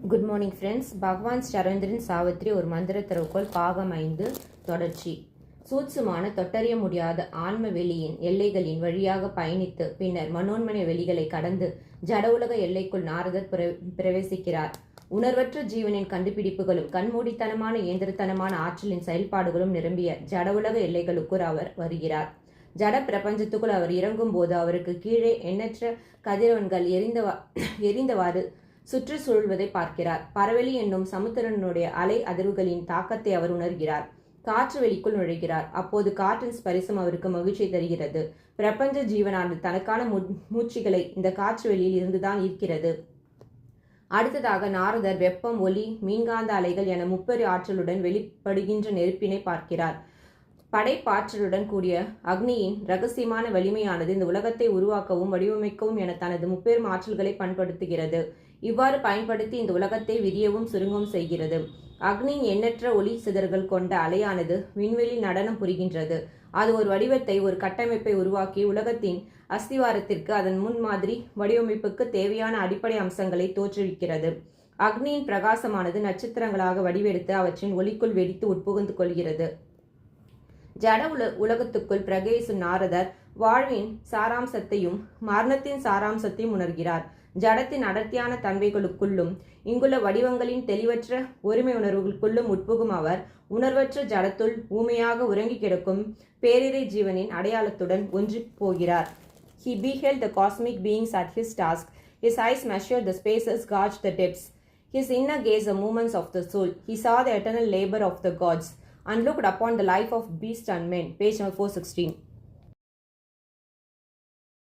Good morning friends. பகவான் சரந்திரன் சாவித்ரி ஒரு மந்திர திறவுகோள் பாகம் 5 தொடர்ச்சி. சூட்சுமான தொட்டறிய முடியாத ஆன்ம வெளியின் எல்லைகளின் வழியாக பயணித்து பின்னர் மனோன்மனை வெளிகளை கடந்து ஜட உலக எல்லைக்குள் நாரதர் பிரவேசிக்கிறார். உணர்வற்ற ஜீவனின் கண்டுபிடிப்புகளும் கண்மூடித்தனமான இயந்திரத்தனமான ஆற்றலின் செயல்பாடுகளும் நிரம்பிய ஜட உலக எல்லைகளுக்குள் அவர் வருகிறார். ஜட பிரபஞ்சத்துக்குள் அவர் இறங்கும் போது அவருக்கு கீழே எண்ணற்ற கதிரவன்கள் எரிந்தவாறு சுற்று சூழ்வதை பார்க்கிறார். பரவெளி என்னும் சமுத்திரனுடைய அலை அதிர்வுகளின் தாக்கத்தை அவர் உணர்கிறார். காற்று வெளிக்குள் நுழைகிறார். அப்போது காற்றின் ஸ்பரிசம் அவருக்கு மகிழ்ச்சி தருகிறது. பிரபஞ்ச ஜீவனானது தனக்கான மூச்சுகளை இந்த காற்று வெளியில் இருந்துதான் இருக்கிறது. அடுத்ததாக நாரதர் வெப்பம், ஒலி, மீன்காந்த அலைகள் என முப்பெரு ஆற்றலுடன் வெளிப்படுகின்ற நெருப்பினை பார்க்கிறார். படைப்பாற்றலுடன் கூடிய அக்னியின் இரகசியமான வலிமையானது இந்த உலகத்தை உருவாக்கவும் வடிவமைக்கவும் என தனது முப்பெரும் ஆற்றல்களை பயன்படுத்துகிறது. இவ்வாறு பயன்படுத்தி இந்த உலகத்தை விரியவும் சுருங்கவும் செய்கிறது. அக்னியின் எண்ணற்ற ஒளி சிதறுகள் கொண்ட அலையானது விண்வெளி நடனம் புரிகின்றது. அது ஒரு வடிவத்தை, ஒரு கட்டமைப்பை உருவாக்கி உலகத்தின் அஸ்திவாரத்திற்கு, அதன் முன்மாதிரி வடிவமைப்புக்கு தேவையான அடிப்படை அம்சங்களை தோற்றுவிக்கிறது. அக்னியின் பிரகாசமானது நட்சத்திரங்களாக வடிவெடுத்து அவற்றின் ஒளிக்குள் வெடித்து உட்புகுந்து கொள்கிறது. ஜட உலகத்துக்குள் பிரவேசும் நாரதர் வாழ்வின் சாராம்சத்தையும் மரணத்தின் சாராம்சத்தையும் உணர்கிறார். ஜடத்தின் அடர்த்தியான தன்மைகளுக்குள்ளும் இங்குள்ள வடிவங்களின் தெளிவற்ற ஒருமை உணர்வுகளுக்குள்ளும் உட்புகும் அவர் உணர்வற்ற ஜடத்துள் ஊமையாக உறங்கி கிடக்கும் பேரிரை ஜீவனின் அடையாளத்துடன் ஒன்றி போகிறார். He beheld the cosmic beings at his task. His eyes measured the spaces, gauged the depths. His inner gaze the movements of the soul. He saw the eternal labor of the gods and looked upon the life of beasts and men. Page number 416.